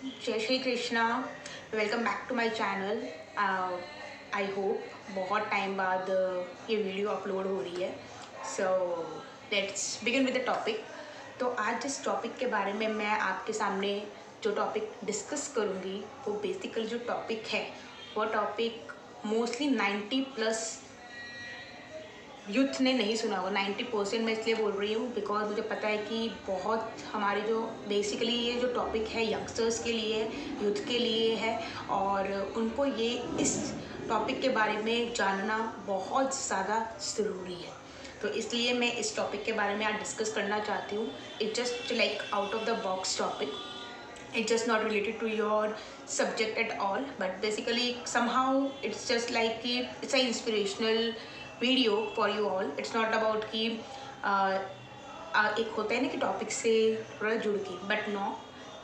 जय Shri Krishna. Welcome back to my channel. I hope बहुत time बाद ये वीडियो अपलोड हो रही है। So let's begin with the topic. तो आज जिस टॉपिक के बारे में मैं आपके सामने जो टॉपिक डिस्कस करूँगी वो बेसिकली जो टॉपिक है वो टॉपिक मोस्टली 90+ यूथ ने नहीं सुना होगा। 90% मैं इसलिए बोल रही हूँ बिकॉज मुझे पता है कि बहुत हमारे जो बेसिकली ये जो टॉपिक है यंगस्टर्स के लिए यूथ के लिए है और उनको ये इस टॉपिक के बारे में जानना बहुत ज़्यादा ज़रूरी है। तो इसलिए मैं इस टॉपिक के बारे में आज डिस्कस करना चाहती हूँ। It just like out of the box topic. It's just not related to your subject at all, but basically somehow it's just like कि it's a inspirational video for you all. It's not about कि एक होता है ना कि topic से थोड़ा जुड़ के, but no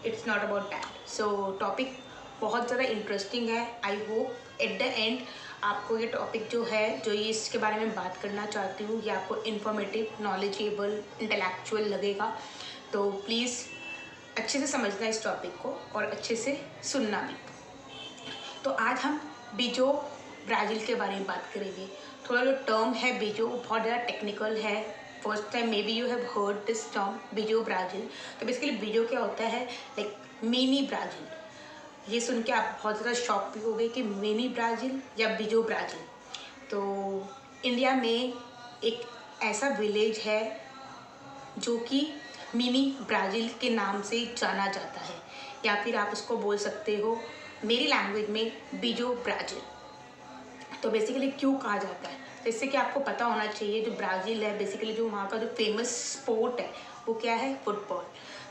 it's not about that. So topic बहुत ज़्यादा इंटरेस्टिंग है. I hope at the end आपको ये टॉपिक जो है जो ये इसके बारे में बात करना चाहती हूँ ये आपको इन्फॉर्मेटिव, नॉलेजेबल, इंटेलेक्चुअल लगेगा. तो प्लीज़ अच्छे से समझना इस टॉपिक को और अच्छे से सुनना भी. तो आज हम बीजो ब्राज़ील के बारे में बात करेंगे. थोड़ा जो टर्म है बीजो बहुत ज़्यादा टेक्निकल है. First time may be you have heard this term बीजो ब्राज़ील. तो बेसिकली बीजो क्या होता है, लाइक मिनी ब्राज़ील. ये सुन के आप बहुत ज़्यादा शॉक भी हो गए कि मिनी ब्राज़ील या बीजो ब्राज़ील. तो इंडिया में एक ऐसा विलेज है जो कि मिनी ब्राज़ील के नाम से जाना जाता है, या फिर आप उसको बोल सकते हो मेरी लैंग्वेज में बीजो ब्राज़ील. तो बेसिकली क्यों कहा जाता है, जैसे कि आपको पता होना चाहिए जो ब्राज़ील है बेसिकली जो वहाँ का जो फेमस स्पोर्ट है वो क्या है, फुटबॉल.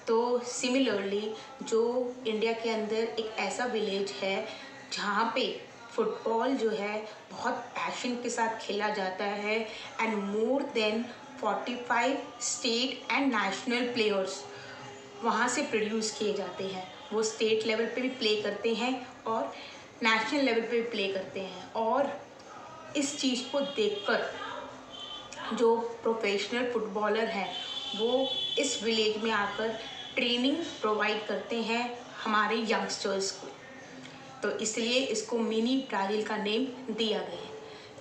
तो सिमिलरली जो इंडिया के अंदर एक ऐसा विलेज है जहाँ पे फुटबॉल जो है बहुत पैशन के साथ खेला जाता है and more than 45 state and national players वहाँ से प्रोड्यूस किए जाते हैं. वो स्टेट लेवल पे भी प्ले करते हैं और नेशनल लेवल पे भी प्ले करते हैं. और इस चीज़ को देखकर जो प्रोफेशनल फुटबॉलर हैं वो इस विलेज में आकर ट्रेनिंग प्रोवाइड करते हैं हमारे यंगस्टर्स को. तो इसलिए इसको मिनी ब्राज़ील का नेम दिया गया है.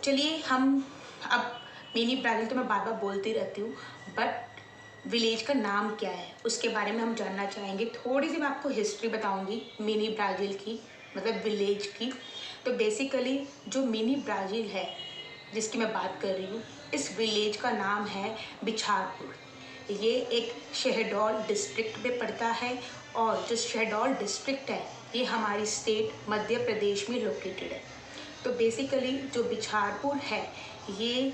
चलिए हम अब मिनी ब्राज़ील तो मैं बार बार बोलती रहती हूँ, बट विलेज का नाम क्या है उसके बारे में हम जानना चाहेंगे. थोड़ी सी मैं आपको हिस्ट्री बताऊँगी मिनी ब्राज़ील की, मतलब विलेज की. तो बेसिकली जो मिनी ब्राज़ील है जिसकी मैं बात कर रही हूँ, इस विलेज का नाम है बिछारपुर. ये एक शहडोल डिस्ट्रिक्ट में पड़ता है और जो शहडोल डिस्ट्रिक्ट है ये हमारी स्टेट मध्य प्रदेश में लोकेटेड है. तो बेसिकली जो बिछारपुर है ये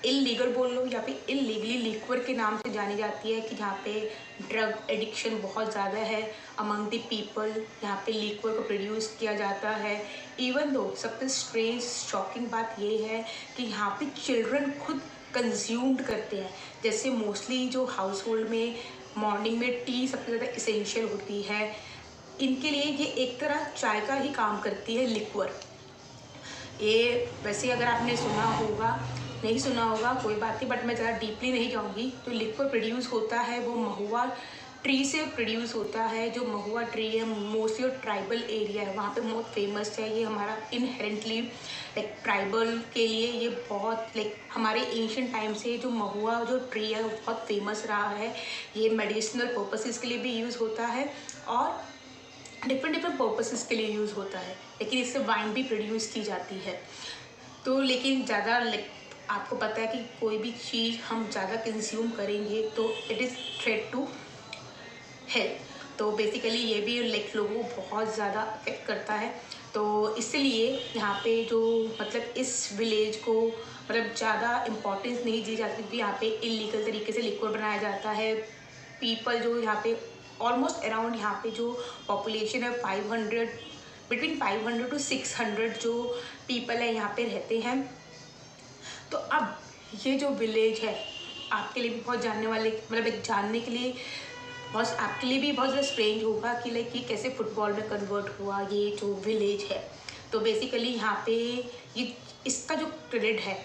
इलीगल बोल लो या फिर इलीगली लिक्वर के नाम से जानी जाती है कि जहाँ पे ड्रग एडिक्शन बहुत ज़्यादा है अमंग द पीपल. यहाँ पे लिक्वर को प्रोड्यूस किया जाता है. इवन दो सबसे स्ट्रेंज शॉकिंग बात ये है कि यहाँ पे चिल्ड्रन खुद कंज्यूम्ड करते हैं. जैसे मोस्टली जो हाउस होल्ड में मॉर्निंग में टी सबसे ज़्यादा इसेंशियल होती है, इनके लिए ये एक तरह चाय का ही काम करती है लिक्वर. ये वैसे अगर आपने सुना होगा, नहीं सुना होगा कोई बात नहीं, बट मैं ज़्यादा डीपली नहीं जाऊँगी. तो लिक्वर प्रोड्यूस होता है वो महुआ ट्री से प्रोड्यूस होता है. जो महुआ ट्री है मोस्टली ट्राइबल एरिया है वहाँ पे बहुत फेमस है. ये हमारा इनहेरेंटली लाइक ट्राइबल के लिए ये बहुत लाइक हमारे एंशिएंट टाइम से जो महुआ जो ट्री है वो बहुत फेमस रहा है. ये मेडिसिनल पर्पसेस के लिए भी यूज़ होता है और डिफरेंट पर्पसेस के लिए यूज़ होता है. लेकिन इससे वाइन भी प्रोड्यूस की जाती है. तो लेकिन ज़्यादा लाइक आपको पता है कि कोई भी चीज़ हम ज़्यादा कंज्यूम करेंगे तो it is threat to health. तो बेसिकली ये भी लाइक लोगों को बहुत ज़्यादा अफेक्ट करता है. तो इसलिए यहाँ पे जो मतलब इस विलेज को मतलब ज़्यादा इम्पोर्टेंस नहीं दी जाती क्योंकि यहाँ पे इलीगल तरीके से लिक्विड बनाया जाता है. पीपल जो यहाँ पे ऑलमोस्ट अराउंड यहाँ पे जो पॉपुलेशन है 500 बिटवीन 500 to 600 जो पीपल है यहाँ पे रहते हैं. तो अब ये जो विलेज है आपके लिए भी बहुत जानने वाले मतलब एक जानने के लिए बहुत आपके लिए भी बहुत ज़्यादा स्ट्रेंज होगा कि लाइक ये कैसे फुटबॉल में कन्वर्ट हुआ ये जो विलेज है. तो बेसिकली यहाँ पे ये इसका जो क्रेडिट है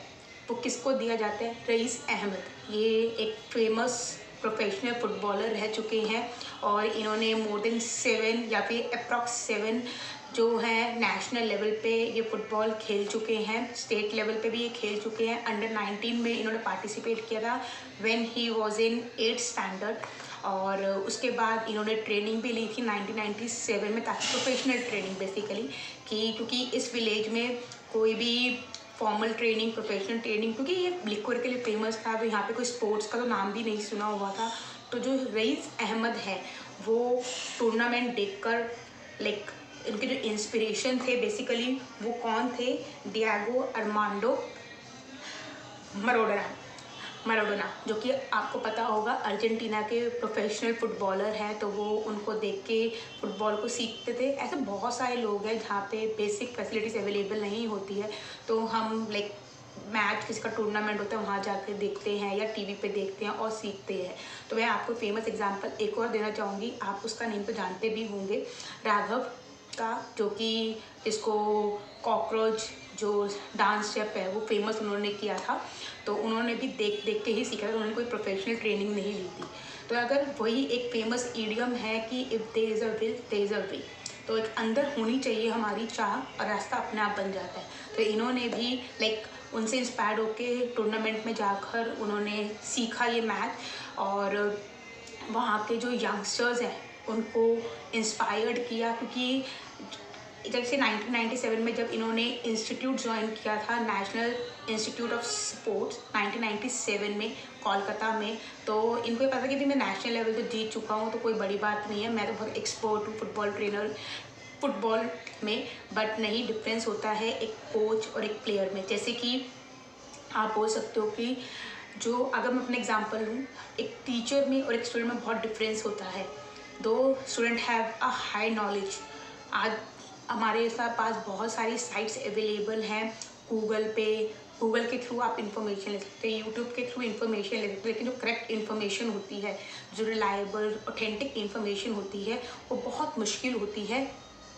वो किसको दिया जाता है, रईस अहमद. ये एक फेमस प्रोफेशनल फुटबॉलर रह चुके हैं और इन्होंने मोर देन 7 या फिर अप्रॉक्स 7 जो है नेशनल लेवल पे ये फुटबॉल खेल चुके हैं। स्टेट लेवल पे भी ये खेल चुके हैं। अंडर 19 में इन्होंने पार्टिसिपेट किया था when he was in 8th standard और उसके बाद इन्होंने ट्रेनिंग भी ली थी 1997 में, ताकि प्रोफेशनल ट्रेनिंग बेसिकली कि क्योंकि इस विलेज में कोई भी फॉर्मल ट्रेनिंग, प्रोफेशनल ट्रेनिंग, क्योंकि ये लिक्वर के लिए फेमस था, तो यहाँ पे कोई स्पोर्ट्स का तो नाम भी नहीं सुना हुआ था। तो जो रईस अहमद है वो टूर्नामेंट देखकर लाइक इनके जो इंस्पिरेशन थे बेसिकली वो कौन थे, डिएगो आर्मांडो मैराडोना, जो कि आपको पता होगा अर्जेंटीना के प्रोफेशनल फुटबॉलर हैं। तो वो उनको देख के फुटबॉल को सीखते थे। ऐसे बहुत सारे लोग हैं जहाँ पे बेसिक फैसिलिटीज़ अवेलेबल नहीं होती है, तो हम लाइक मैच किसी का टूर्नामेंट होता है वहाँ जाकर देखते हैं या टीवी पे देखते हैं और सीखते हैं। तो मैं आपको फेमस एग्जांपल एक और देना चाहूँगी, आप उसका नेम तो जानते भी होंगे, राघव का, जो कि इसको कॉकरोच जो डांस स्टेप है वो फेमस उन्होंने किया था। तो उन्होंने भी देख देख के ही सीखा था, उन्होंने कोई प्रोफेशनल ट्रेनिंग नहीं ली थी। तो अगर वही एक फेमस ईडियम है कि if there is a will there is a way, तो एक अंदर होनी चाहिए हमारी चाह और रास्ता अपने आप बन जाता है। तो इन्होंने भी लाइक उनसे इंस्पायर होके टूर्नामेंट में जाकर उन्होंने सीखा ये मैच और वहाँ के जो यंगस्टर्स हैं उनको इंस्पायर्ड किया। क्योंकि जैसे 1997 में जब इन्होंने इंस्टीट्यूट ज्वाइन किया था, नेशनल इंस्टीट्यूट ऑफ स्पोर्ट्स 1997 में कोलकाता में, तो इनको ये पता कि भी मैं नेशनल लेवल तो जीत चुका हूँ, तो कोई बड़ी बात नहीं है, मैं तो बहुत एक्सपर्ट हूँ फुटबॉल ट्रेनर फुटबॉल में। बट नहीं, डिफरेंस होता है एक कोच और एक प्लेयर में। जैसे कि आप बोल सकते हो कि जो अगर मैं अपने एग्जांपल लूँ, एक टीचर में और एक स्टूडेंट में बहुत डिफरेंस होता है। दो student have a high knowledge. आज हमारे पास बहुत सारी साइट्स अवेलेबल हैं गूगल पे, गूगल के थ्रू आप इन्फॉर्मेशन ले सकते हैं, यूट्यूब के थ्रू इन्फॉर्मेशन ले सकते हैं, लेकिन जो करेक्ट इन्फॉर्मेशन होती है, जो रिलायबल ऑथेंटिक इन्फॉर्मेशन होती है, वो बहुत मुश्किल होती है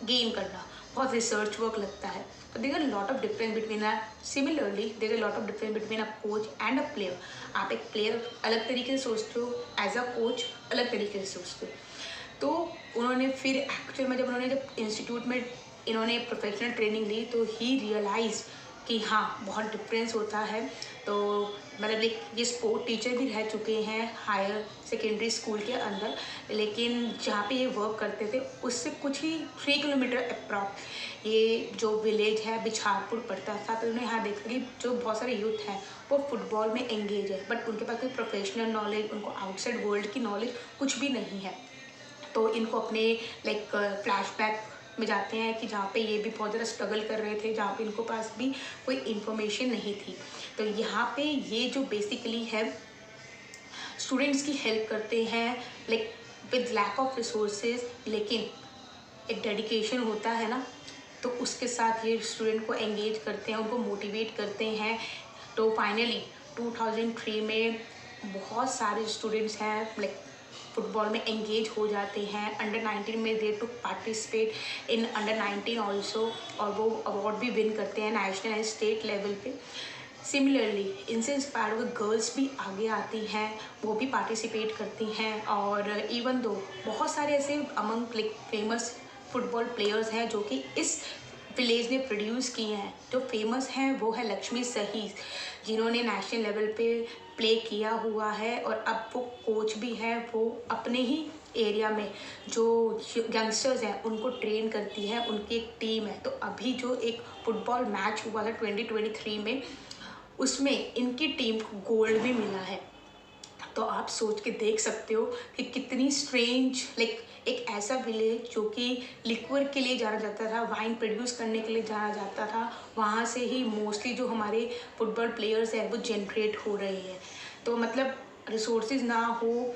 गेन करना, बहुत रिसर्च वर्क लगता है। तो there are lot of difference between similarly there are lot of difference between a coach and a player. आप एक प्लेयर अलग तरीके से सोचते हो, एज अ कोच अलग तरीके से सोचते हो। तो उन्होंने फिर एक्चुअल में जब इंस्टीट्यूट में इन्होंने प्रोफेशनल ट्रेनिंग ली तो ही रियलाइज कि हाँ बहुत डिफरेंस होता है। तो मतलब ये स्पोर्ट टीचर भी रह चुके हैं हायर सेकेंडरी स्कूल के अंदर, लेकिन जहाँ पे ये वर्क करते थे उससे कुछ ही 3 किलोमीटर अप्रॉक्स ये जो विलेज है बिछारपुर पड़ता था। तो उन्होंने यहाँ देखा कि जो बहुत सारे यूथ हैं वो फुटबॉल में एंगेज है, बट उनके पास कोई प्रोफेशनल नॉलेज, उनको आउटसाइड वर्ल्ड की नॉलेज कुछ भी नहीं है। तो इनको अपने लाइक फ्लैशबैक में जाते हैं कि जहाँ पे ये भी बहुत ज़्यादा स्ट्रगल कर रहे थे, जहाँ पे इनको पास भी कोई इन्फॉर्मेशन नहीं थी। तो यहाँ पे ये जो बेसिकली है स्टूडेंट्स की हेल्प करते हैं like with lack of resources, लेकिन एक डेडिकेशन होता है ना, तो उसके साथ ये स्टूडेंट को एंगेज करते हैं, उनको मोटिवेट करते हैं। तो फाइनली 2003 में बहुत सारे स्टूडेंट्स हैं लाइक फुटबॉल में एंगेज हो जाते हैं। अंडर 19 में they too participate in under 19 also, और वो अवार्ड भी विन करते हैं नेशनल एंड स्टेट लेवल पे। सिमिलरली इनसे इंस्पायर हुए गर्ल्स भी आगे आती हैं, वो भी पार्टिसिपेट करती हैं। और इवन दो बहुत सारे ऐसे among like famous football players हैं जो कि इस विलेज ने प्रोड्यूस किए हैं। जो फेमस हैं वो है लक्ष्मी सहीज, जिन्होंने नेशनल लेवल पे प्ले किया हुआ है और अब वो कोच भी है। वो अपने ही एरिया में जो यंगस्टर्स हैं उनको ट्रेन करती है, उनकी एक टीम है। तो अभी जो एक फुटबॉल मैच हुआ था 2023 में, उसमें इनकी टीम को गोल्ड भी मिला है। तो आप सोच के देख सकते हो कि कितनी स्ट्रेंज लाइक एक ऐसा विलेज जो कि लिक्वर के लिए जाना जाता था, वाइन प्रोड्यूस करने के लिए जाना जाता था, वहाँ से ही मोस्टली जो हमारे फुटबॉल प्लेयर्स हैं वो जनरेट हो रहे हैं। तो मतलब रिसोर्सेज ना हो,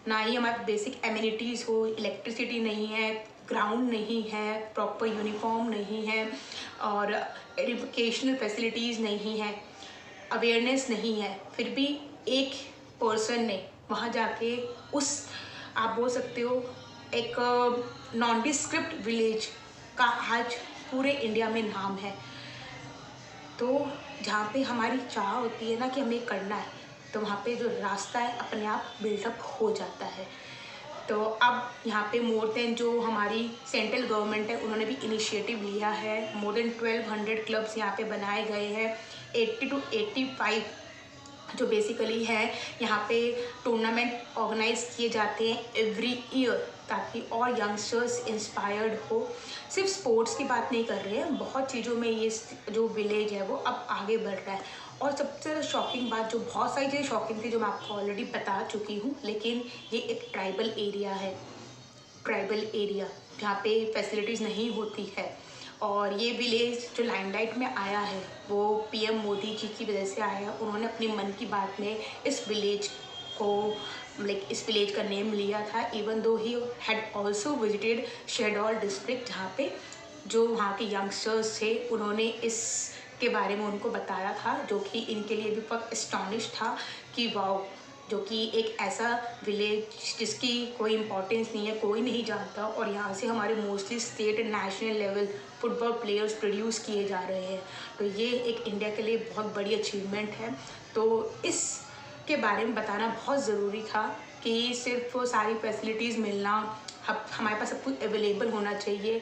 ना ही हमारे बेसिक एमिनिटीज़ हो, इलेक्ट्रिसिटी नहीं है, ग्राउंड नहीं है, प्रॉपर यूनिफॉर्म नहीं है, और एजुकेशनल फैसिलिटीज़ नहीं है, अवेयरनेस नहीं है, फिर भी एक पर्सन ने वहाँ जाके उस आप बोल सकते हो एक नॉन डिस्क्रिप्ट विलेज का आज पूरे इंडिया में नाम है। तो जहाँ पे हमारी चाह होती है ना कि हमें करना है, तो वहाँ पे जो रास्ता है अपने आप बिल्डअप हो जाता है। तो अब यहाँ पे मोर देन जो हमारी सेंट्रल गवर्नमेंट है उन्होंने भी इनिशिएटिव लिया है। मोर देन 1200 क्लब्स यहाँ पे बनाए गए हैं। 80 to 85 जो बेसिकली है यहाँ पे टूर्नामेंट ऑर्गेनाइज किए जाते हैं एवरी ईयर, ताकि और यंगस्टर्स इंस्पायर्ड हो। सिर्फ स्पोर्ट्स की बात नहीं कर रहे हैं, बहुत चीज़ों में ये जो विलेज है वो अब आगे बढ़ रहा है। और सबसे ज़्यादा शॉकिंग बात, जो बहुत सारी चीज़ें शॉकिंग थी जो मैं आपको ऑलरेडी बता चुकी हूँ, लेकिन ये एक ट्राइबल एरिया है। ट्राइबल एरिया जहाँ पे फैसिलिटीज़ नहीं होती है। और ये विलेज जो लाइमलाइट में आया है वो पीएम मोदी जी की वजह से आया है। उन्होंने अपनी मन की बात में इस विलेज को इस विलेज का नेम लिया था, even though he had also visited शेरडोल डिस्ट्रिक्ट, जहाँ पे जो वहाँ के यंगस्टर्स थे उन्होंने इस के बारे में उनको बताया था, जो कि इनके लिए भी बहुत एस्टॉनिश था कि वाओ, जो कि एक ऐसा विलेज जिसकी कोई इम्पोर्टेंस नहीं है, कोई नहीं जानता, और यहाँ से हमारे mostly state and national level football players produce किए जा रहे हैं। तो ये एक इंडिया के लिए बहुत बड़ी अचीवमेंट है। तो इसके बारे में बताना बहुत ज़रूरी था कि सिर्फ सारी फैसिलिटीज़ मिलना, हमारे पास सब कुछ अवेलेबल होना चाहिए,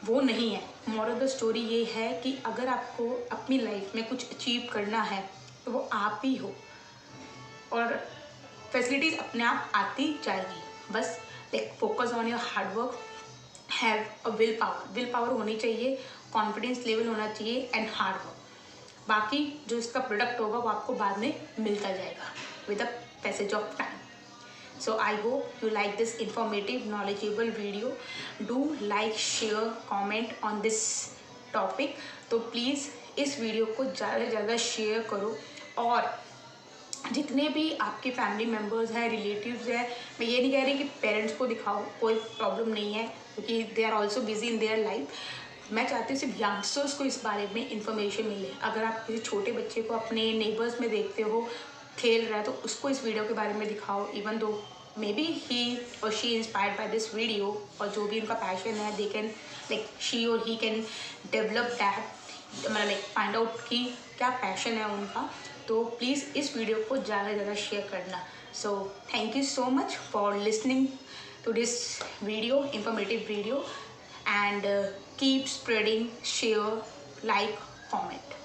वो नहीं है। मोरल ऑफ द स्टोरी ये है कि अगर आपको अपनी लाइफ में कुछ अचीव करना है तो वो आप ही हो, और फैसिलिटीज़ अपने आप आती जाएगी। बस focus on your hard work, have a will power होनी चाहिए, कॉन्फिडेंस लेवल होना चाहिए एंड हार्ड वर्क। बाकी जो इसका प्रोडक्ट होगा वो आपको बाद में मिलता जाएगा with the passage of time. So I hope you like this informative, knowledgeable video. Do like, share, comment on this topic. तो प्लीज़ इस वीडियो को ज़्यादा से ज़्यादा शेयर करो, और जितने भी आपके फैमिली मेम्बर्स हैं, रिलेटिव्स हैं, मैं ये नहीं कह रही कि पेरेंट्स को दिखाओ, कोई प्रॉब्लम नहीं है, क्योंकि they are also busy in their life. मैं चाहती हूँ सिर्फ यंगस्टर्स को इस बारे में इंफॉर्मेशन मिले। अगर आप किसी छोटे बच्चे को अपने नेबर्स में देखते हो खेल रहा है तो उसको इस वीडियो के बारे में दिखाओ, इवन दो मे बी ही और she inspired by this video, और जो भी उनका पैशन है दे कैन शी और ही कैन डेवलप दैट, मतलब फाइंड आउट कि क्या पैशन है उनका। तो प्लीज़ इस वीडियो को ज़्यादा से ज़्यादा शेयर करना। So thank you so much for listening to this video, informative video, and keep spreading, share, like, comment.